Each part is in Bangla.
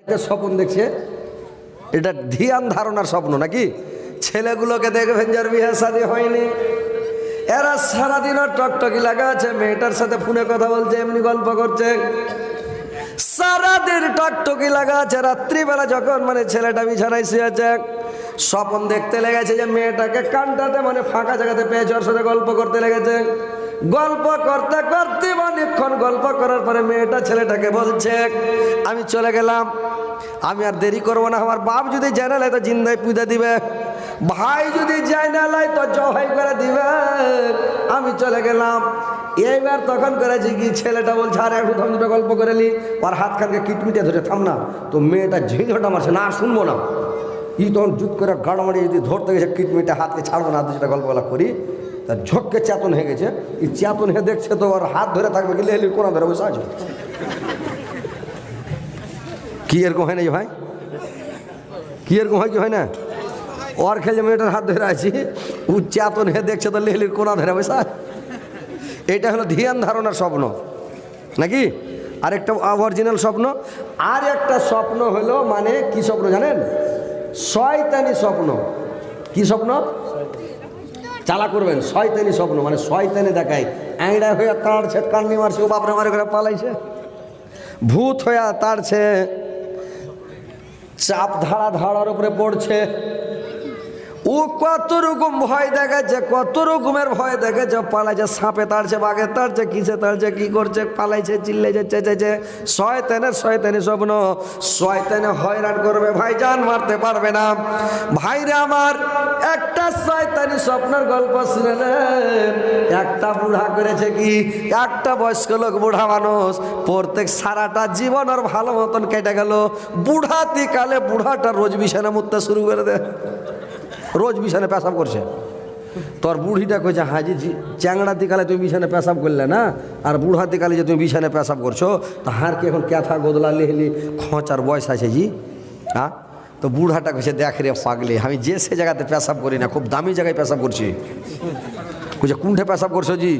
স্বপ্ন দেখছে, এটা ধ্যান ধারণার স্বপ্ন নাকি? ছেলেগুলোকে দেখবেন যার বিয়ে শাদী হয়নি, এরা সারাদিনও টকটকি লাগা আছে, মেয়েটার সাথে ফোনে কথা বলছে, এমনি গল্প করছে, সারাদিন টকটকি লাগা আছে। রাত্রিবেলা যখন ছেলেটা বিছানায় শুয়েছে, স্বপ্ন দেখতে লেগেছে যে মেয়েটাকে কানটাতে ফাঁকা জায়গাতে পেয়েছে, ওর সাথে গল্প করতে লেগেছে। গল্প করতে করতে অনেকক্ষণ গল্প করার পরে মেয়েটা ছেলেটাকে বলছে, আমি চলে গেলাম, আমি আর দেরি করবো না, আমার বাপ যদি জানা লাই তো জিন্দায় পুঁতে দিবে, ভাই যদি জানা লাই তো জবাই করে দিবে, আমি চলে গেলাম। এইবার তখন করেছি কি, ছেলেটা বলছে আরে একটু থাম, দুটো গল্প করে নি, ওর হাত খানকে কিটমিটে ধরে থাম না, তো মেয়েটা ঝিঁঝোটা মারছে না, আর শুনবো না। ই তখন জুত করে গাড়ামাড়ি যদি ধরতে গেছে, কিটমিটে হাতকে ছাড়বো না, দুটা গল্পগুলা করি, তার ঝোঁককে চেতন হয়ে গেছে। এই চেতন হয়ে দেখছে তো ওর হাত ধরে থাকবে, গেলে হেলির কোনা ধরে বসে আছে। কি এরকম হয় না ভাই? কি এরকম হয় কি হয় না? ওর খেলে মেয়েটার হাত ধরে আছি, ও চেতন হয়ে দেখছে তো লেহলির কোনা ধরে বসে। এটা হলো ধ্যান ধারণার স্বপ্ন নাকি? আরেকটা অরিজিনাল স্বপ্ন। আর একটা স্বপ্ন হলো কি স্বপ্ন জানেন? শয়তানি স্বপ্ন। কি স্বপ্ন? চালা করবেন, শয়তানি স্বপ্ন, শয়তানি দেখায়, আইড়া হয়ে তাড়ছে, কান্নি মারছে, ও বাপরে মারে করে পালাইছে, ভূত হয়ে তাড়ছে, চাপ ধাড়ার উপরে পড়ছে, ও কত রকম ভয় দেখাচ্ছে, কত রকমের ভয় দেখাচ্ছে, পালাইছে, সাপে তাড়ছে, বাঘে তাড়ছে, কিসে তাড়ছে, কি করছে, পালাইছে, চিল্লাইছে, চেঁচেছে। শয়তানি স্বপ্ন, শয়তানে হয়রান করবে, ভাইজান মারতে পারবে না। ভাইরা আমার, একটা শয়তানি স্বপ্নের গল্প শুনেলেন। একটা বুড়া করেছে কি, একটা বয়স্ক লোক, বুড়া মানুষ, প্রত্যেক সারাটা জীবন ওর ভালো মতন কেটে গেল, বুড়াতি কালে বুড়াটা রোজ বিছানা মুততে শুরু করে দেয়, রোজ বিছানে পেশাব করছে। তোর বুড়িটা কইছে, হাজি চ্যাংড়াতি কালে তুমি বিছানে পেশাব করলে না, আর বুড়াতি কালে যে তুমি বিছানে পেশাব করছো, তা হার কি এখন ক্যাথা গোদলা লেহলি খোঁচার বয়স আছে জি? হ্যাঁ, তো বুড়াটা কইছে, দেখ রে পাগলি, আমি যে সে জায়গাতে পেশাব করি না, খুব দামি জায়গায় পেশাব করছি। কইছে কোনটা পেশাব করছো জি?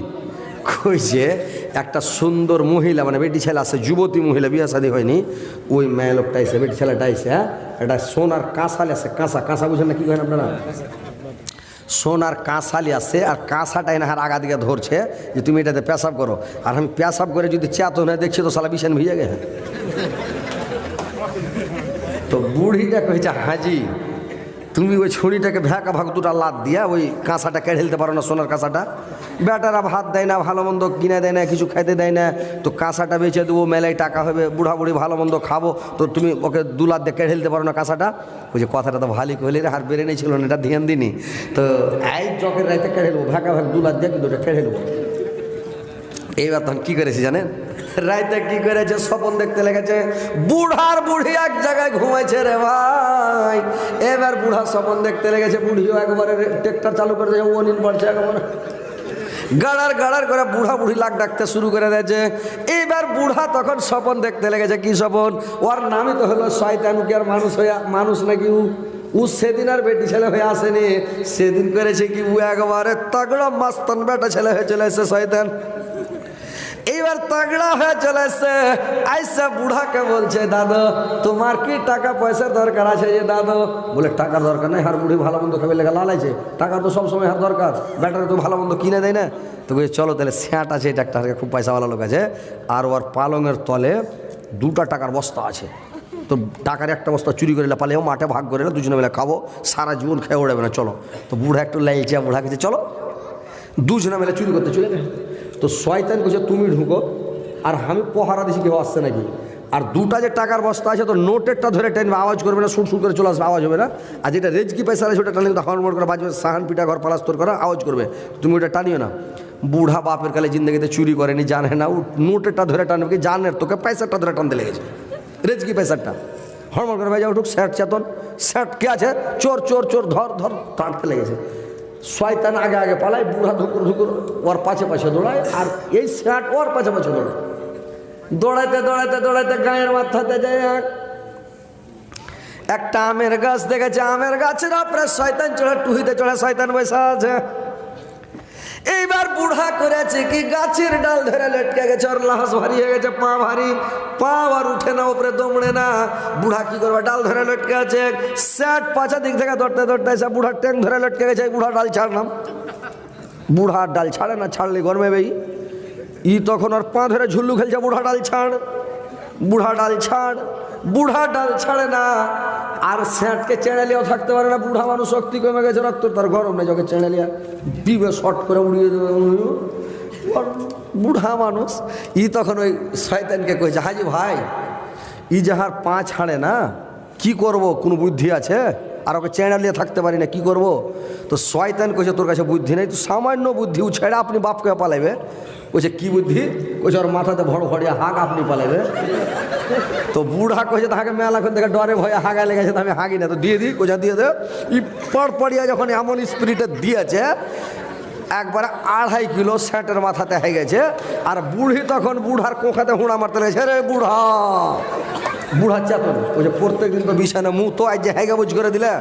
কইছে একটা সুন্দর মহিলা, বেটি ছেলে আছে, যুবতী মহিলা, বিয়ে শাদী হয়নি, ওই মেয়ে লোকটা এসে, বেটি ছেলেটা এসে, একটা সোনার কাঁসালি আছে, কাঁসা বুঝেন না কি করেন আপনারা? সোনার কাঁসালি আছে, আর কাঁসাটা এনে হার আগা দিকে ধরছে যে তুমি এটাতে পেশাব করো, আর আমি পেশাব করে যদি চেতন হয়ে দেখছি তো সালা বিছান ভিজে গে। তো বুড়িটা কইছে, হাজি তুমি ওই ছড়িটাকে ভ্যাকা ভাগ দুটা লাদ দিয়া ওই কাঁসাটা কেড়ে ফেলতে পারো না, সোনার কাঁসাটা? বেটারা ভাত দেয় না, ভালো মন্দ কিনে দেয় না, কিছু খাইতে দেয় না, তো কাঁসাটা বেচে দেবো, মেলায় টাকা হবে, বুড়া বুড়ি ভালো মন্দ খাবো, তো তুমি ওকে 2 লাখ দিয়ে কেড়ে ফেলতে পারো না কাঁসাটা? ওই যে কথাটা তো ভালোই কইলে রে, হার বেড়ে নেই ছিল না, এটা ধ্যান দিনি। তো এই জকের রাইতে কেড়ে নেবো, ভ্যাকা ভাগ 2 লাখ দিয়ে কিন্তু ওটা কেড়ে নেবো। এইবার তখন কী করেছি জানেন? রাইতে কি করেছে, স্বপ্ন দেখতে লেগেছে, বুড়ার বুড়ি এক জায়গায় ঘুমাইছে রে ভাই। এবার বুড়া স্বপ্ন দেখতে লেগেছে, বুড়িও একবারে ট্রেক্টর চালু করে দিয়েছে, ও নিন পড়ছে একবার গাড়ার করে বুড়া বুড়ি লাগ ডাকতে শুরু করে দিয়েছে। এইবার বুড়া তখন স্বপ্ন দেখতে লেগেছে, কি স্বপ্ন? ওর নামই তো হলো শয়তান। কি আর মানুষ নাকি ও সেদিন আর বেটি ছেলে হয়ে আসেনি, সেদিন করেছে কি, ও একবারে তাগড়া মাস্তান বেটা ছেলে হয়ে চলে এসেছে শয়তান। এইবার তাগড়া হয়ে চলে এসছে, আইসা বুড়াকে বলছে, দাদু তোমার কি টাকা পয়সার দরকার আছে? যে দাদু বলে, টাকার দরকার নাই, হার বুড়ি ভালো মন্দ খাবে লেখা লালাইছে, টাকা তো সবসময় হার দরকার, ব্যাটারে তো ভালো মন্দ কিনে দেয় না। তো বলছে চলো তাহলে, স্যাট আছে এটা একটা, খুব পয়সাওয়ালা লোক আছে, আর ওর পালঙের তলে 2টা টাকার বস্তা আছে, তো টাকার একটা বস্তা চুরি করে পালেও মাঠে ভাগ করে, দুজনে মিলে খাবো, সারা জীবন খেয়ে উড়াবে না, চলো। তো বুড়া একটু লাইছে, বুড়া গেছে চলো, দুজনে মিলে চুরি করতে চলে গেছে। তো শয়তান কইছে, তুমি ঢুকো, আর আমি পহারা দিছি কেউ আসছে নাকি, আর 2টা যে টাকার বস্তা আছে, তো নোটেরটা ধরে টানবে, আওয়াজ করবে না, সুর করে চলে আসবে, আওয়াজ হবে না। আর যেটা রেজকি পয়সা আছে ওটা টানলে কিন্তু হড়মড় করে বাজবে, সাহান পিঠা ঘর পালাস্তর করা আওয়াজ করবে, তুমি ওটা টানিও না। বুড়া বাপের কালে জিন্দগিতে চুরি করেনি, জানে না, ও নোটেরটা ধরে টানবে, কি জানের তোকে পয়সাটা ধরে টানতে লেগেছে, রেজকি পয়সাটা হড়মড় করে ভাইজা উঠুক, স্যাট চেতন, স্যাট কে আছে, চোর চোর চোর, ধর ধর, টানতে লেগেছে। শয়তান আগে পালায়, বুড়া ধুকুর ওর পাছে দৌড়ায়, আর এই স্যাট ওর পাছে দৌড়ায়। গায়ের মাথাতে যায় একটা আমের গাছ দেখেছে, আমের গাছের আপরে শয়তান চড়ে, টুহিতে চড়ে শয়তান বসে আছে। এইবার বুড়া করেছে কি গাছের ডাল ধরে লটকে গেছে, ওর লাশ ভারী হয়ে গেছে, পা ভারী, পা আর উঠে না, উপরে দমড়ে না। বুড়া কি করবে, ডাল ধরে লটকে আছে, স্যাট পাছা দিক থেকে ধরতে ধরতে এসে বুড়ার ট্যাং ধরে লটকে গেছে। বুড়া ডাল ছাড়লাম, বুড়ার ডাল ছাড়ে না, ছাড়লে গরমে বেই। ই তখন ওর পা ধরে ঝুল্লু খেলছে, বুড়া ডাল ছাড়, বুড়া ডাল ছাড়, বুড়া ডাল ছাড়ে না। আর স্যাটকে চেঁড়ালিয়াও থাকতে পারে না, বুড়া মানুষ শক্তি কমে গেছে, রক্ত তার গরম নেই, যখন চেঁড়ালিয়া দিবে শর্ট করে উড়িয়ে দেবে। বুড়া মানুষ ই তখন ওই শয়তানকে কইছে, হাজি ভাই ই যাহার পা ছাড়ে না, কি করব, কোনো বুদ্ধি আছে? আর ওকে চেঁড়ালিয়ে থাকতে পারি না, কি করব? তো শয়তান কইছে, তোর কাছে বুদ্ধি নেই, তো সামান্য বুদ্ধি ও ছেড়ে আপনি বাপকে পালাইবে। কইছে কি বুদ্ধি? কইছে ওর মাথাতে ভড় ভড়িয়া হাগ আপনি পালাইবে। তো বুড়া কইছে তাকে মেলাক্ষণ থেকে ডরে ভয়ে হাগা লেগেছে, তো আমি হাগি না, তো দিয়ে দিই। কোচা দিয়ে দে। ই পড়িয়া যখন এমন স্পিরিটে দিয়েছে, একবারে 2.5 কিলো স্যাটের মাথাতে হয়ে গেছে। আর বুড়ি তখন বুড়ার কোখাতে হুঁড়া মারতে লেগেছে, রে বুড়া, বুড়া চেতন। ওই যে প্রত্যেক দিন তো বিছানা মুখ তো আজ যে হেগা বুঝ করে দিলে,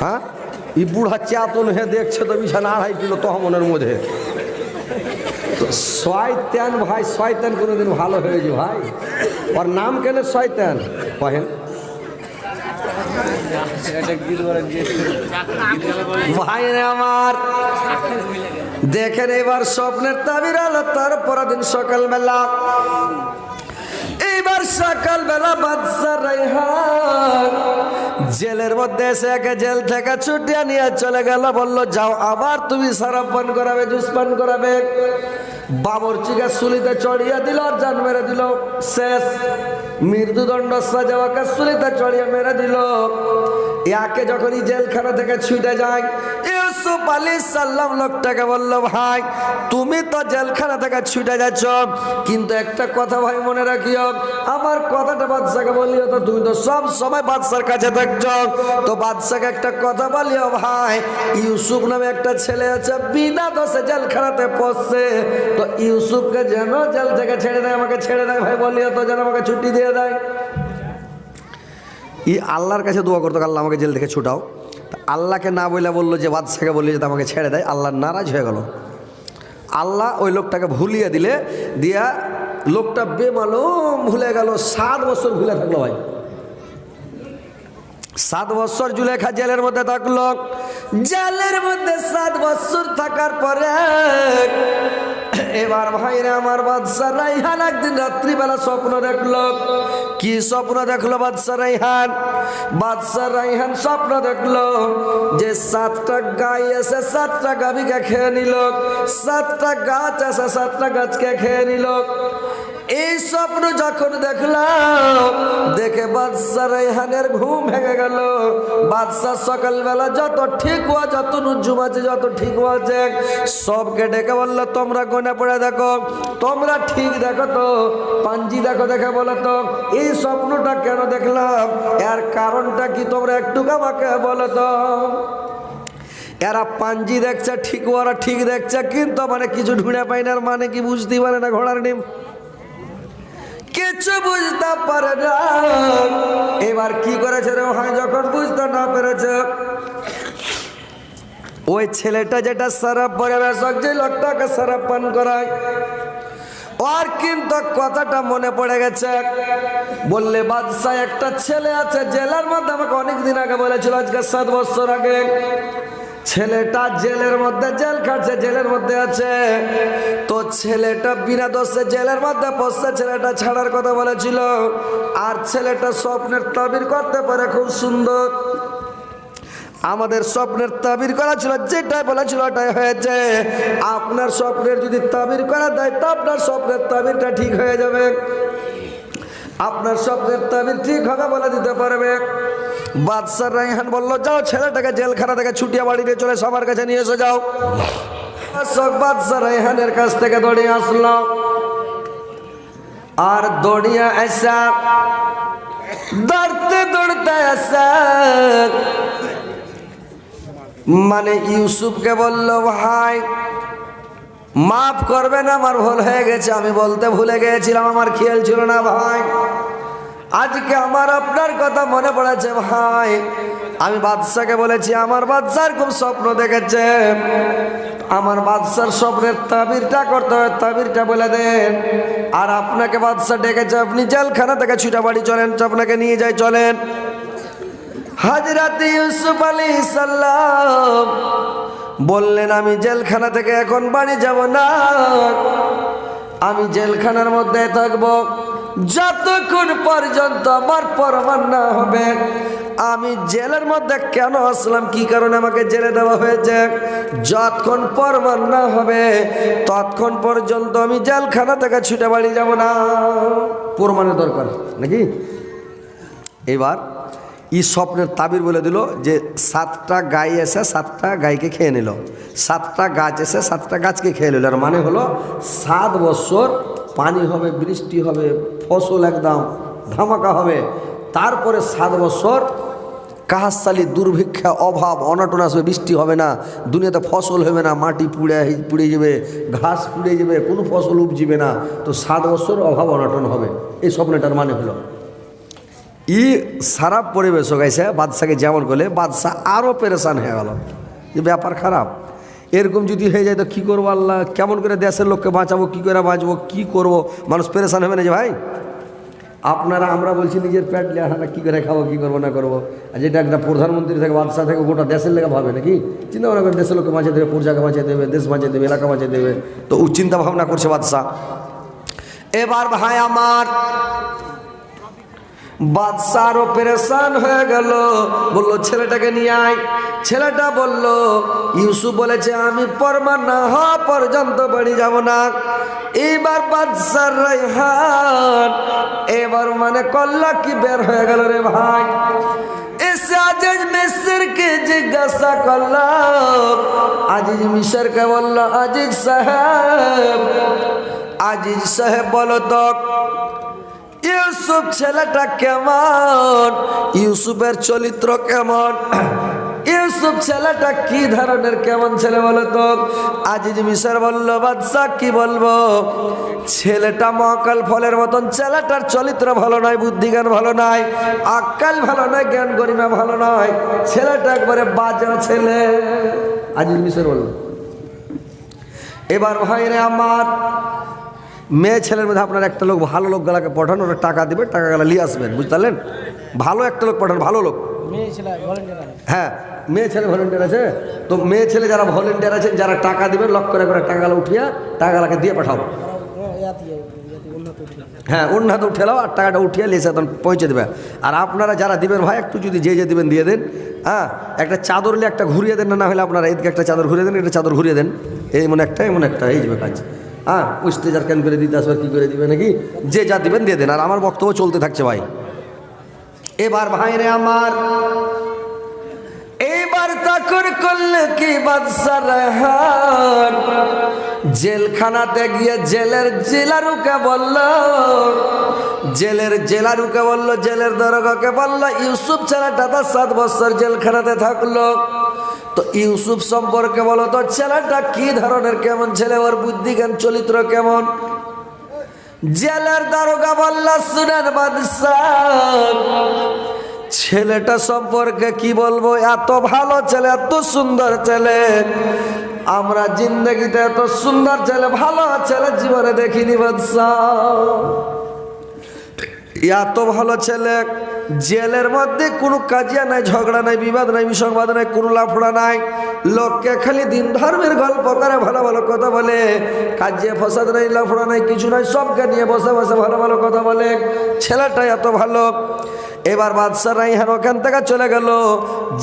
হ্যাঁ ই বুড়া চেতন হয়ে দেখছে তো বিছানা 2.5 কিলো তহমনের মধ্যে। তো শয়তান ভাই, শয়তান কোনোদিন ভালো হয়েছে ভাই? ওর নাম কেন শয়তান কহেন? ভাই আমার দেখেন, এবার স্বপ্নের তাবির আলো। তারপর দিন সকালবেলা, এইবার সকালবেলা বাদশা রায়হান জেলের মধ্যে এসে একে জেল থেকে ছুটিয়ে নিয়ে চলে গেল। বলল যাও, আবার তুমি শরাব পান করাবে, জুস পান করাবে। বাবরচিকে সুলিতে চড়িয়ে দিল আর জান মেরে দিল, শেষ। মৃত্যুদণ্ড সাজাওয়াকে সুলিতে চড়িয়ে মেরে দিল। ইয়াকে যখনই জেলখানা থেকে ছুটে যায়, ইউসুফ আলাইহিস সালাম লোকটাকে বলল, ভাই তুমি তো জেলখানা থেকে ছুটে যাচ্ছ, কিন্তু একটা কথা ভাই মনে রাখিও, আমার কথাটা বাদশাকে বলিও। তো তুমি তো সব সময় বাদশার কাছে থাকছো, তো বাদশাকে একটা কথা বলিও, ভাই ইউসুফ নামে একটা ছেলে আছে, বিনা দোষে জেলখানাতে পড়ছে, তো ইউসুফকে যেন জেল থেকে ছেড়ে দেয়, আমাকে ছেড়ে দেয় ভাই বলিও, তো যেন আমাকে ছুটি দিয়ে দেয়। ই আল্লাহর কাছে দোয়া করতো, আল্লাহ আমাকে জেল থেকে ছুটাও। আল্লাহকে না বলে বললো যে বাদশাকে বললি যে আমাকে ছেড়ে দেয়, আল্লাহ নারাজ হয়ে গেল। আল্লাহ ওই লোকটাকে ভুলিয়ে দিলে, দিয়া লোকটা বেমালুম ভুলে গেল। 7 বছর ভুলে থাকলো ভাই, 7 বছর জুলেখা জেলের মধ্যে থাকলো। জেলের মধ্যে 7 বছর থাকার পরে এবার ভাইরা আমার বাদশা রায়হান একদিন রাত্রিবেলা স্বপ্ন দেখলো। কি স্বপ্ন দেখলো বাদশা রায়হান? বাদশা রায়হান স্বপ্ন দেখলো যে 7টা গাই এসে 7টা গাভীকে খেয়ে নিল, 7টা গাছ এসে 7টা গাছকে খেয়ে নিল। এই স্বপ্ন যখন দেখলাম, দেখে বাদশা রায়হানের ঘুম ভেঙে গেল। বাদশা সকালবেলা যত ঠিক হওয়া, যত নুজুম আছে, যত ঠিক আছে, সবকে ডেকে বললো, তোমরা গোনা পড়ে দেখো, তোমরা ঠিক দেখো তো, পাঞ্জি দেখো, দেখে বলো তো এই স্বপ্নটা কেন দেখলাম, এর কারণটা কি, তোমরা একটু আমাকে বলো তো। এরা পাঞ্জি দেখছে, ঠিক ওরা ঠিক দেখছে, কিন্তু মানে কিছু ঢুঁড়ে পাই না, মানে কি বুঝতেই পারে না, ঘোড়ার ডিম কিছু বুঝতে পারে না। এবার কি করেছে রে ভাই, যখন বুঝতে না পেরেছে, ওই ছেলেটা যেটা শরাব পরিবেশক, যে লোকটাকে শরাব পান করায়, ওর কিন্তু কথাটা মনে পড়ে গেছে। বললে বাদশা একটা ছেলে আছে জেলের মধ্যে, আমাকে অনেকদিন আগে বলেছিল, আজকে 7 বছর আগে। ছেলেটা জেলের মধ্যে জেল কাটছে, জেলের মধ্যে আছে, তো ছেলেটা বিনা দোষে জেলের মধ্যে পড়ছে। ছেলেটা ছাড়ার কথা বলেছিল, আর ছেলেটা স্বপ্নের তাবির করতে পারে খুব সুন্দর। আমাদের স্বপ্নের তাবির করা ছিল, যেটাই বলেছিল ওটাই হয়েছে। আপনার স্বপ্নের যদি তাবির করা দেয়, তো আপনার স্বপ্নের তাবিরটা ঠিক হয়ে যাবে, আপনার স্বপ্নের তাবির ঠিক হবে বলে দিতে পারবে। বাদশা রায়হান বলল, যাও ছেলেটাকে জেলখানা থেকে ছুটিয়ে বাড়ি নিয়ে চলে সবার কাছে নিয়ে এসে যাও। বাদশা রায়হানের কাছ থেকে দৌড়িয়ে আসলো, আর দৌড়িয়ে আসা, দৌড়তে দৌড়তে আসা, মানে ইউসুফকে বলল, ভাই মাফ করবেন, আমার ভুল হয়ে গেছে, আমি বলতে ভুলে গিয়েছিলাম, আমার খেয়াল ছিল না ভাই, আজকে আমার আপনার কথা মনে পড়েছে ভাই, আমি বাদশাকে বলেছি আমার বাদশার খুব স্বপ্ন দেখেছে, আমার বাদশার স্বপ্নের তাবিরটা করতে হবে, তাবিরটা বলে দেন। আর আপনাকে বাদশা ডেকেছে, আপনি জেলখানা থেকে ছুটা বাড়ি চলেন, আপনাকে নিয়ে যাই, চলেন। হযরত ইউসুফ আলাইহিস সালাম বললেন আমি জেলখানা থেকে এখন বাড়ি যাব না, আমি জেলখানার মধ্যে থাকব যতক্ষণ পর্যন্ত আমার প্রমাণ না হবে আমি জেলের মধ্যে কেন আসলাম, কি কারণে আমাকে জেলে দেওয়া হয়েছে, যতক্ষণ প্রমাণ না হবে ততক্ষণ পর্যন্ত আমি জেলখানা থেকে ছুটে বাড়ি যাব না। প্রমাণের দরকার নাকি? এবার এই স্বপ্নের তাবির বলে দিল যে 7টা গাই এসে 7টা গাইকে খেয়ে নিল, 7টা গাছ এসে 7টা গাছকে খেয়ে নিল। আর মানে হলো 7 বছর পানি হবে, বৃষ্টি হবে, ফসল একদম ধামাকা হবে, তারপরে 7 বছর কাহাসালি, দুর্ভিক্ষা, অভাব, অনটন আসবে, বৃষ্টি হবে না, দুনিয়াতে ফসল হবে না, মাটি পুড়ে যাবে, ঘাস পুড়ে যাবে, কোনো ফসল উপজিবে না, তো 7 বছর অভাব অনটন হবে। এই স্বপ্নটার মানে হলো ই সারা পরিবেশ গাইছে বাদশাকে যেমন করলে বাদশাহ আরও পেরেশান হয়ে গেল, যে ব্যাপার খারাপ, এরকম যদি হয়ে যায় তো কী করবো, আল্লাহ কেমন করে দেশের লোককে বাঁচাবো, কী করে বাঁচবো, কী করবো, মানুষ পেরেশান হবে না যে ভাই। আপনারা আমরা বলছি নিজের পেট লিয়ে আমরা কী করে খাবো, কী করবো না করবো, আর যেটা একটা প্রধানমন্ত্রী থেকে বাদশাহ থেকে গোটা দেশের লেগে ভাবে নাকি, চিন্তা ভাবনা করে দেশের লোককে বাঁচিয়ে দেবে, প্রজাকে বাঁচিয়ে দেবে, দেশ বাঁচিয়ে দেবে, এলাকা বাঁচিয়ে দেবে, তো ও চিন্তা ভাবনা করছে বাদশাহ। এবার ভাই আমার বাদশারও পেরেশান হয়ে গেল, বলল ছেলেটাকে নিয়ে আয়। ছেলেটা বলল ইউসুফ বলেছে আমি প্রমাণ না হওয়া পর্যন্ত বাড়ি যাব না। এইবার বাদশার রায়হান এবার মানে কল্লা কি বের হয়ে গেল রে ভাই। এসে আজিজ মিসরকে জিজ্ঞাসা করল, আজিজ মিসরকে বলল আজিজ সাহেব বলো তো ইউসুফ ছেলেটা কেমন, ইউসুফের চরিত্র কেমন, ইউসুফ ছেলেটা কি ধরনের কেমন ছেলে বলো তো। আজিজ মিসর বলল বাদশাহ কি বলবো, ছেলেটা মহাকাল ফলের মতন, ছেলেটার চরিত্র ভালো নয়, বুদ্ধি জ্ঞান ভালো নয়, আক্কাল ভালো নয়, জ্ঞান গরিমা ভালো নয়, ছেলেটা একবারে বাজে ছেলে। আজিজ মিসর বলল এবার ভাইরে আমার মেয়ে ছেলের মধ্যে আপনার একটা লোক ভালো লোক গলাকে পাঠান, ওরা টাকা দেবে, টাকা গেলা নিয়ে আসবেন, বুঝতে পারলেন, ভালো একটা লোক পাঠান, ভালো লোক। হ্যাঁ মেয়ে ছেলে ভলেন্টিয়ার আছে, তো মেয়ে ছেলে যারা ভলেন্টিয়ার আছেন যারা টাকা দিবেন লক করে করে টাকাগুলো উঠিয়া টাকাগুলাকে দিয়ে পাঠাও। হ্যাঁ অন্য হাতে উঠে নাও আর টাকাটা উঠিয়ে লেসে তখন পৌঁছে দেবে। আর আপনারা যারা দিবেন ভাই একটু যদি যে দিবেন দিয়ে দেন, হ্যাঁ একটা চাদর নিয়ে একটা ঘুরিয়ে দেন, না হলে আপনারা এদিকে একটা চাদর ঘুরিয়ে দেন, একটা চাদর ঘুরিয়ে দেন, এমন একটা এই যাবে কাজ। হ্যাঁ ওই স্টেজার ক্যান করে দিতে আসবে, কী করে দিবে নাকি, যে যা দিবেন দিয়ে দেন। আর আমার বক্তব্য চলতে থাকছে ভাই। এবার ভাইরে আমার এইবার তাকর করলে কি বাদশা রায়হান জেলখানাতে গিয়ে জেলের জেলারুকে বলল, জেলের দরগাকে বলল ইউসুফ ছেলেটা তো 7 বছর জেলখানাতে থাকলো, তো ইউসুফ সম্পর্কে বলো তো ছেলেটা কি ধরনের, কেমন ছেলে, ওর বুদ্ধি জ্ঞান চরিত্র কেমন। জেলের দারোগা বলল শুনেন বাদশাহ ছেলেটা সম্পর্কে কি বলবো, এত ভালো ছেলে, এত সুন্দর ছেলে, আমরা জিন্দগিতে এত সুন্দর ছেলে, ভালো ছেলে জীবনে দেখিনি বাদশাহ। এত ভালো ছেলে, জেলের মধ্যে কোনো কাজিয়া নাই, ঝগড়া নাই, বিবাদ নাই, বিসংবাদ নাই, কোনো লাফড়া নাই, লোককে খালি দিন ধর্মের গল্প করে, ভালো ভালো কথা বলে, কাজিয়া ফসাদ নাই, লাফড়া নাই, কিছু নাই, সবকে নিয়ে বসে বসে ভালো ভালো কথা বলে, ছেলেটা এত ভালো। এবার বাদশা রায়হান ওখান থেকে চলে গেল,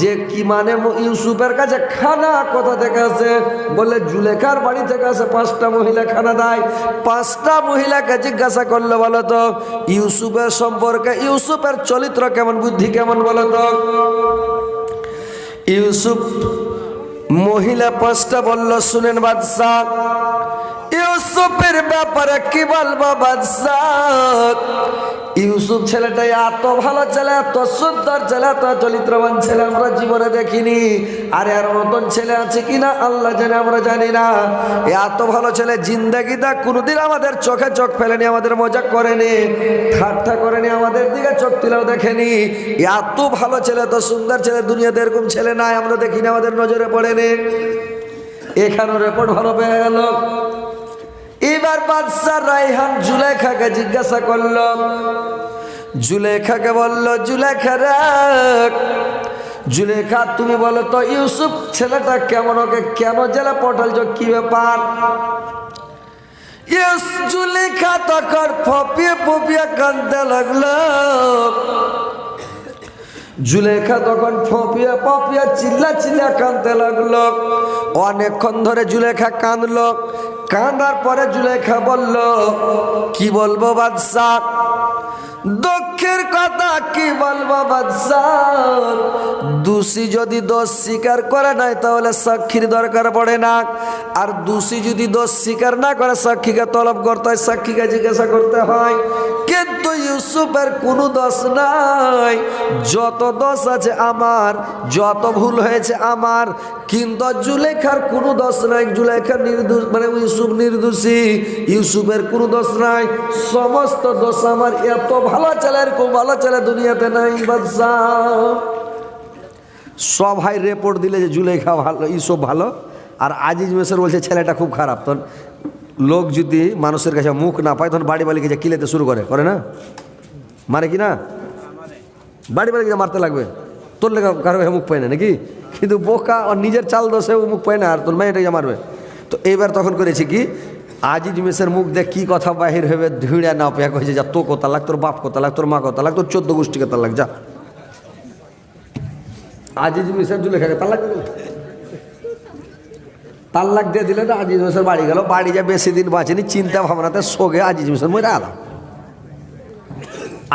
যে কি মানে ইউসুফের কাছে খানা কোথা থেকে আসে, বলে জুলেখার বাড়ি থেকে আসে, 5টা মহিলা খানা দেয়। 5টা মহিলাকে জিজ্ঞাসা করলো বলো তো ইউসুফের সম্পর্কে, ইউসুফের চরিত্র কেমন, বুদ্ধি কেমন বলো তো। ইউসুফ মহিলা 5টা বলল শুনেন বাদশাহ ইউসুফের ব্যাপারে কি বলবো বাদশাহ, ইউসুফ ছেলেটা এত ভালো ছেলে, এত সুন্দর ছেলে, এত চরিত্রবান ছেলে আমরা জীবনে দেখিনি। আর এর মতন ছেলে আছে কিনা আল্লাহ জানে, আমরা জানি না। এত ভালো ছেলে জিন্দেগিতে কোনোদিন আমাদের চোখে চোখ ফেলেনি, আমাদের মজাক করেনি, ঠাট্টা করেনি, আমাদের দিকে চোখ তুলেও দেখেনি। এত ভালো ছেলে, এত সুন্দর ছেলে দুনিয়াতে এরকম ছেলে নাই, আমরা দেখিনি, আমাদের নজরে পড়েনি। এখানেও রেকর্ড ভালো পেয়ে গেল। এবার বাদশা রায়হান জুলেখাকে জিজ্ঞাসা করল, জুলেখাকে বলল, জুলেখা রে, জুলেখা তুমি বলো তো ইউসুফ ছেলেটা কেমন, ওকে কেন জেলে পাঠালছ, কি ব্যাপার? জুলেখা তখন ফপিয়ে ফপিয়ে কাঁদতে লাগলো। জুলেখা তখন ফপিয়ে ফপিয়ে চিল্লা চিল্লা কাঁদতে লাগলো। অনেকক্ষণ ধরে জুলেখা কাঁদলো। কাঁদার পরে জুলেখা বলল, কি বলবো বাদশাহ, দুঃখের কথা কি বলবো বাদশাহ, দোষী যদি দোষ স্বীকার করে নাই তাহলে সাক্ষীর দরকার পড়ে না, আর দোষী যদি দোষ স্বীকার না করে সাক্ষীকে তলব করতে হয়, সাক্ষীকে জিজ্ঞাসা করতে হয়। কিন্তু ইউসুফের কোনো দোষ নাই, যত দোষ আছে আমার, যত ভুল হয়েছে আমার, কিন্তু জুলেখার কোনো দোষ নাই। জুলেখা নির্দোষ, মানে ইউসুফ নির্দোষী, ইউসুফের কোনো দোষ নাই, সমস্ত দোষ আমার। এত ভালো ছেলে, এরকম ভালো ছেলে দুনিয়াতে নাই বাদশাহ। সবাই রিপোর্ট দিলে যে জুলেখা ভালো, ইউসুফ ভালো, আর আজিজ মিসর বলছে ছেলেটা খুব খারাপ। তখন লোক যদি মানুষের কাছে মুখ না পায় তখন বাড়ি বাড়িকে যে কিলেতে শুরু করে না, মারে কি না, বাড়ি বাড়িকে মারতে লাগবে। তোর লেখা কারো কাছে মুখ পায় না নাকি, কিন্তু বোকা আর নিজের চাল দোষেও মুখ পায় না, আর তোর মেয়েটাকে মারবে। তো এইবার তখন করেছি কি, আজিজ মিসের মুখ দেখ কি কথা বাহির হবে, ধিড়া না পেয়া কয়েছে, যা তো কথা লাগ, তোর বাপ কথা লাগ, তোর মা কথা লাগ, তোর 14 গোষ্ঠী কথা লাগ, যা। আজিজ মিসের জুলেখাকে তাল্লাক দিয়ে দিলে না, আজিজ মিসের বাড়ি গেল। বাড়ি যা বেশি দিন বাঁচেনি, চিন্তা ভাবনাতে সোগে আজিজ মিসের মরে গেল।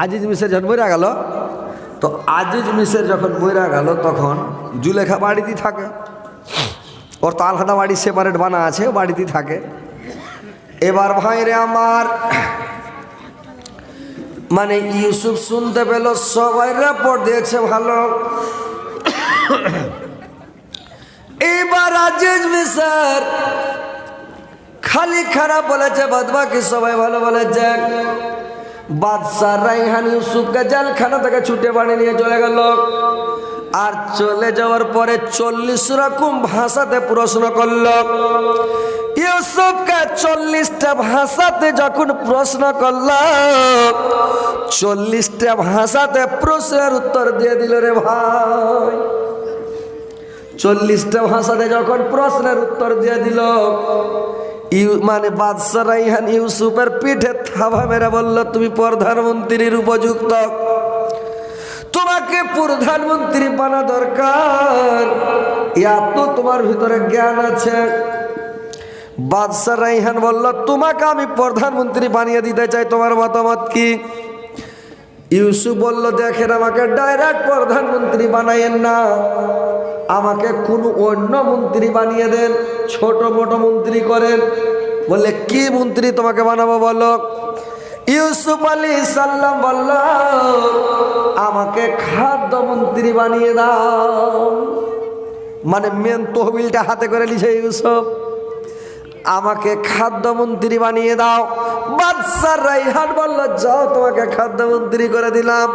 আজিজ মিসের যখন মরে গেল, তো আজিজ মিসের যখন মরে গেল তখন জুলেখা বাড়িতেই থাকে। ওর তো আলাদা বাড়ি সেপারেট বানা আছে, বাড়িতেই থাকে। এবার ভাইরে আমার, মানে ইউসুফ শুনতে পেল, সবাই রিপোর্ট দিয়েছে ভালো। এইবার আজিজ মিসর খালি খারাপ বলেছে, বাদবাকি সবাই ভালো বলেছে। বাদশা রায়হান ইউসুফকে জেলখানা থেকে ছুটে বাড়ি নিয়ে চলে গেল। আর চলে যাওয়ার পরে 40 রকম ভাষাতে প্রশ্ন করল। ইউসুফকে 40টা ভাষাতে যখন প্রশ্ন করল, 40টা ভাষাতে প্রশ্নের উত্তর দিয়ে দিল রে ভাই। 40টা ভাষাতে যখন প্রশ্নের উত্তর দিয়ে দিল, মানে বাদশা রায়হান ইউসুফের পিঠে থাবা মেরে বলল, তুমি প্রধানমন্ত্রীর উপযুক্ত, তোমাকে প্রধানমন্ত্রী বানা দরকার, এত তোমার ভিতরে জ্ঞান আছে। বাদশা রায়হান বলল, তোমাকে আমি প্রধানমন্ত্রী বানিয়ে দিতে চাই, তোমার মতামত কি? ইউসুফ বলল, দেখেন আমাকে ডাইরেক্ট প্রধানমন্ত্রী বানাইয়েন না, আমাকে কোন অন্য মন্ত্রী বানিয়ে দেন, ছোট মোটো মন্ত্রী করেন। বললে কি মন্ত্রী তোমাকে বানাবো বলো? ইউসুফ আলাইহিস সালাম বলল, আমাকে খাদ্যমন্ত্রী বানিয়ে দাও। মানে মেন তহবিলটা হাতে করে নিছে ইউসুফ, আমাকে খাদ্যমন্ত্রী বানিয়ে দাও। বাদশা রায়হান বলল, যাও তোমাকে খাদ্যমন্ত্রী করে দিলাম,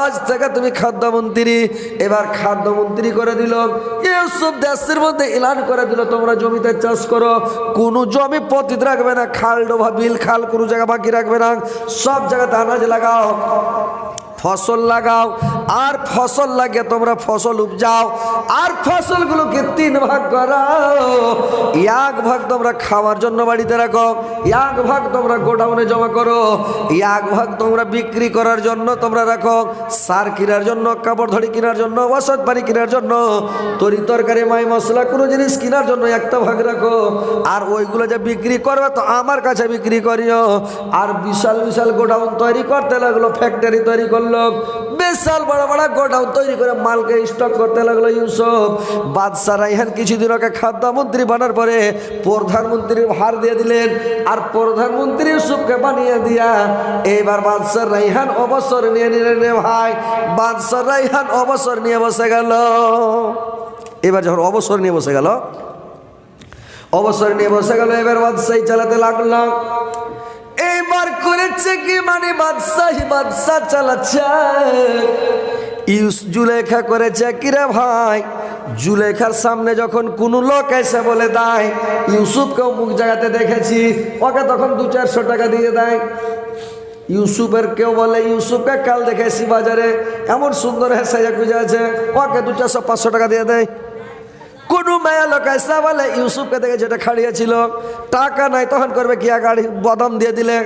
আজ থেকে তুমি খাদ্যমন্ত্রী। এবার খাদ্যমন্ত্রী করে দিল। ইউসুফ দেশের মধ্যে এলান করে দিল, তোমরা জমিতে চাষ করো, কোনো জমি পতিত রাখবে না, খাল ডোবা বিল খাল কোনো জায়গা বাকি রাখবে না, সব জায়গাতে আনাজ লাগাও, ফসল লাগাও, আর ফসল লাগিয়ে তোমরা ফসল উপজাও, আর ফসলগুলোকে 3 ভাগ করাও। 1 ভাগ তোমরা খাওয়ার জন্য বাড়িতে রাখো, 1 ভাগ তোমরা গোডাউনে জমা করো, 1 ভাগ তোমরা বিক্রি করার জন্য তোমরা রাখো, সার কেনার জন্য, কাপড় ধড়ি কেনার জন্য, ওষুধ পানি কেনার জন্য, তরি তরকারি মাই মশলা কোনো জিনিস কেনার জন্য 1টা ভাগ রাখো। আর ওইগুলো যে বিক্রি করবে তো আমার কাছে বিক্রি করিও। আর বিশাল বিশাল গোডাউন তৈরি করতে লাগলো, ফ্যাক্টরি তৈরি করলো। করলো, বিশাল বড় বড় গোডাউন তৈরি করে মালকে স্টক করতে লাগলো ইউসুফ। বাদশা রায়হান কিছুদিন ওকে খাদ্যমন্ত্রী বানার পরে প্রধানমন্ত্রীর ভার দিয়ে দিলেন, আর প্রধানমন্ত্রী ইউসুফকে বানিয়ে দিয়া এইবার বাদশা রায়হান অবসর নিয়ে নিলেন রে ভাই। বাদশা রায়হান অবসর নিয়ে বসে গেল। এবার যখন অবসর নিয়ে বসে গেল, এবার বাদশাহী চালাতে লাগলো। এইবার করেছে কি, মানে বাদশা চালাচ্ছে। জুলেখা করেছে কিরে ভাই, জুলেখার সামনে যখন কোন লোক এসে বলে দেয় ইউসুফকে অমুক জায়গাতে দেখেছি, ওকে তখন 200-400 টাকা দিয়ে দেয়। ইউসুফের কেউ বলে ইউসুফকে কাল দেখেছি বাজারে, এমন সুন্দর হেসে খুঁজে আছে, ওকে 200-400-500 টাকা দিয়ে দেয়। কোনো মায়া লোক এসে বলে ইউসুফকে দেখে যেটা খাড়িয়েছিল, টাকা নাই, তখন করবে কি, গাড়ি বাদাম দিয়ে দিলে,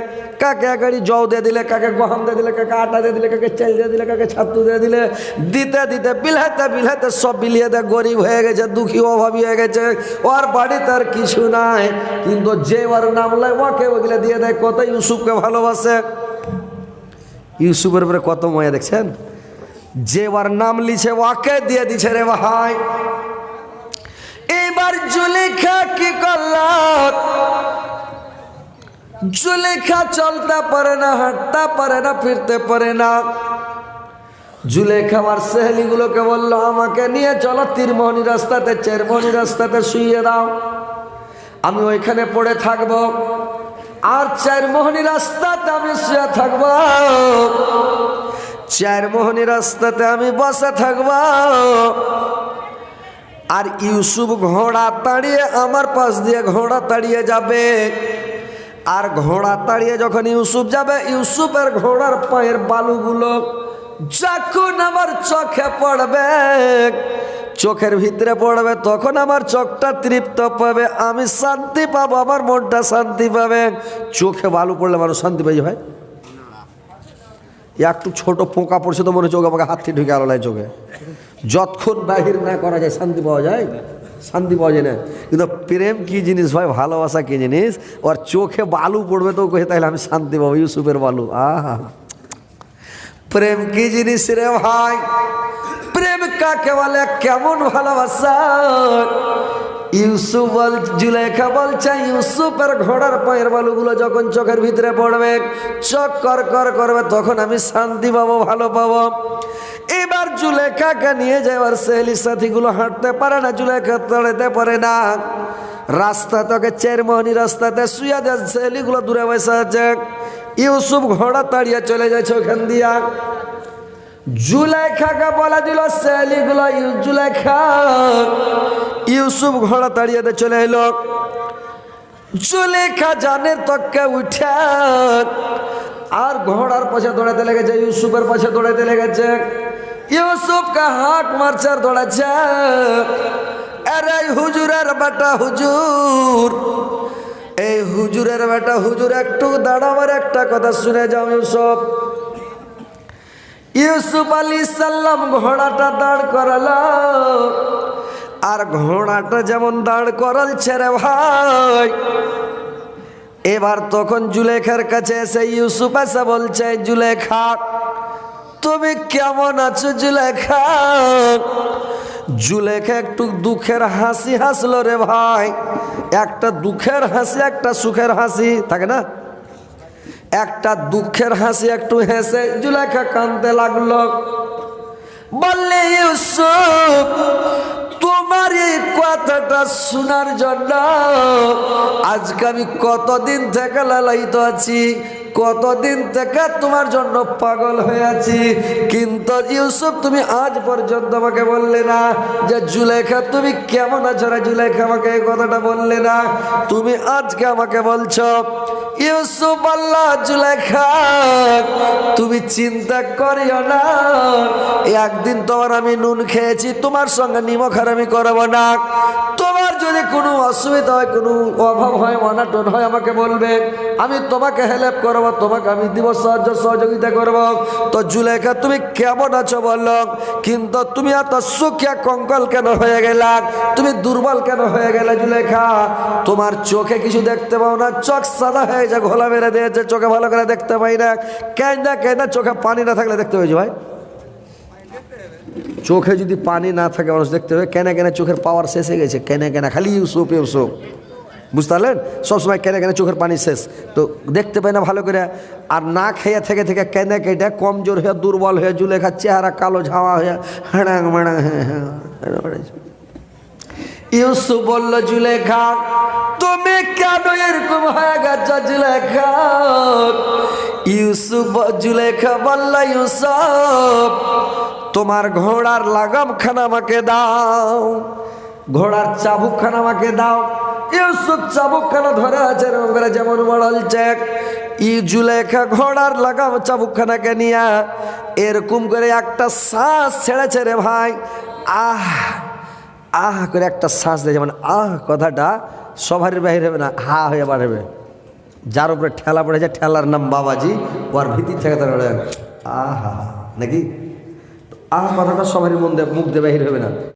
কাকে গাড়ি জও দিয়ে দিলে, কাকে গহম দিয়ে দিলে, কাকে আটা দিয়ে দিলে, কাকে চাল দিয়ে দিলে, কাকে ছাতু দিয়ে দিলে, দিতে দিতে বিলাইতে সব বিলিয়ে দেয়। গরিব হয়ে গেছে, দুঃখী অভাবী হয়ে গেছে, ওর বাড়িতে আর কিছু নাই, কিন্তু যে ওর নাম লাই ওকে ওগুলো দিয়ে দেয়। কত ইউসুফকে ভালোবাসে, ইউসুফের উপরে কত মায়া দেখছেন। যে ওর নাম লিছে ওকে দিয়ে দিছে রে ভাই। এবার জুলেখা কি করল, জুলেখা চলতে পারে না, হাঁটতে পারে না, ফিরতে পারে না। জুলেখা আমার সেহেলিগুলোকে বললো আমাকে নিয়ে চলো তীরমোহনী রাস্তাতে, চারমোহনী রাস্তাতে শুইয়ে দাও, আমি ওইখানে পড়ে থাকবো, আর চারমোহনী রাস্তাতে আমি শুয়ে থাকবো, চারমোহনী রাস্তাতে আমি বসে থাকবো। আর ইউসুফ ঘোড়া তাড়িয়ে আমার পাশ দিয়ে ঘোড়া তাড়িয়ে যাবে, আর ঘোড়া তাড়িয়ে যখন ইউসুফ যাবে, ইউসুফের ঘোড়ার পায়ের বালুগুলো যখন আমার চোখে পড়বে, চোখের ভিতরে পড়বে, তখন আমার চোখটা তৃপ্ত পাবে, আমি শান্তি পাবো, আমার মনটা শান্তি পাবে। চোখে বালু পড়লে মানুষ শান্তি পাই ভাই? একটু ছোট পোকা পড়ছে তো মনে হচ্ছে ওকে আমাকে হাত থেকে ঢুকে আলো লাগে চোখে। যতক্ষণ বাহির না করা যায় শান্তি পাওয়া যায়, শান্তি পাওয়া যায় না। কিন্তু প্রেম কি জিনিস ভাই, ভালোবাসা কি জিনিস, ওর চোখে বালু পড়বে তো কে, তাহলে আমি শান্তি পাবো। ইউসুফের বালু, আহা, প্রেম কি জিনিস রে ভাই, প্রেম কাকে বলে, কেমন ভালোবাসা। ইউসুফ বল, জুলেখা বলছে ইউসুফের ঘোড়ার পায়ের বালুগুলো যখন চোখের ভিতরে পড়বে, চোখ কর কর করবে, তখন আমি শান্তি পাবো, ভালো পাবো। এবার জুলেখাকে নিয়ে যাওয়ার সেহেলি সাথীগুলো হাঁটতে পারে না, জুলেখা দাঁড়াতে পারে না, রাস্তা তোকে চারমোহনী রাস্তাতে শুয়ে দেয়, সেহেলিগুলো দূরে বসে আছে। ইউসুফ ঘোড়া তাড়িয়ে চলে যাচ্ছে ওখান দিয়া। জুলেখাকে বলা দিল সেহেলিগুলো, জুলেখা, ইউসুফ ঘোড়া তাড়িয়ে চলে এলো। জুলেখা জানের তককে উঠে আর ঘোড়ার পাশে দৌড়াতে লেগেছে, ইউসুফের পাশে দৌড়াতে লেগেছে। ইউসুফকে হাঁক মারছে আর দৌড়াচ্ছে, আরে হুজুরের বেটা হুজুর, এই হুজুরের বেটা হুজুর, একটু দাঁড়াবার একটা কথা শুনে যাও ইউসুফ। ইউসুফ আলাইহিস সালাম ঘোড়াটা দাঁড় করালো, আর ঘোড়াটা যেমন দাঁড় করালছে রে ভাই, এবার তখন জুলেখার কাছে এসে ইউসুফ এসে বলছে, জুলেখা তুমি কেমন আছো জুলেখা? জুলেখা একটু দুঃখের হাসি হাসলো রে ভাই। একটা দুঃখের হাসি, একটা সুখের হাসি থাকে না, একটা দুঃখের হাসি একটু হেসে জুলেখা কাঁদতে লাগলো। বললে ইউসুফ তোমার এই কথাটা শোনার জন্য আজকে আমি কতদিন থেকে লালায়িত আছি, কতদিন থেকে তোমার জন্য পাগল হয়ে আছি, কিন্তু ইউসুফ তুমি আজ পর্যন্ত আমাকে বললে না যে জুলেখা তুমি কেমন আছো রে। জুলেখা আমাকে এই কথাটা বললে না, তুমি আজকে আমাকে বলছো। ইউসুফ আল্লাহ, জুলেখা তুমি চিন্তা করিও না, একদিন তোমার আমি নুন খেয়েছি, তোমার সঙ্গে নিমখ আর আমি করবো না। তোমার যদি কোনো অসুবিধা হয়, কোনো অভাব হয়, অনাটন হয়, আমাকে বলবেন, আমি তোমাকে হেল্প করবো, তোমাকে আমি দিব সাহায্য সহযোগিতা করব। তো জুলেখা তুমি কেমন আছো বললো, কিন্তু তুমি এত সুখিয়া কঙ্কাল কেন হয়ে গেলা, তুমি দুর্বল কেন হয়ে গেলে জুলেখা? তোমার চোখে কিছু দেখতে পাও না, চোখ সাদা হয়ে যায়, ঘোলা মেরে দিয়েছে, চোখে ভালো করে দেখতে পাই না, কেন্দা কেন্দা, চোখে পানি না থাকলে দেখতে হয়েছে ভাই। চোখে যদি পানি না থাকে মানুষ দেখতে হবে, কেন কেন চোখের পাওয়ার শেষ হয়ে গেছে, কেন কেন খালি ইউসুফ ইউসুফ, বুঝতে পারলেন? সবসময় কেন কেন চোখের পানি শেষ, তো দেখতে পাই না ভালো করে। আর না খেয়ে থেকে থেকে কেন কেটে কমজোর হয়ে দুর্বল হয়ে জুলেখা চেহারা কালো ঝাওয়া হয়ে হাঁড়াং মাড়াং। ইউসুফ বলল, জুলেখা তুমি কেন এরকম হয়ে গেছো জুলেখা? জুলেখা বলল, ইউসুফ তোমার ঘোড়ার লাগাম খানা আমাকে দাও, ঘোড়ার চাবুক খানা আমাকে দাও। ইউসুফ চাবুক খানা ধরে আছে যেমন মডেল চেক। জুলেখা ঘোড়ার লাগাম চাবুক খানাকে নিয়ে এরকম করে একটা শ্বাস ছেড়েছে রে ভাই, আহ আহ করে একটা শ্বাস দেয়, যেমন আহ কথাটা সবারই বাহির হবে না, হা হয়ে বাড়বে। যার উপরে ঠেলা পড়েছে, ঠেলার নাম বাবাজি, ওর ভিতর থেকে তার আহা নাকি আহ কথাটা সবারই মুখ দিয়ে বাহির হবে না।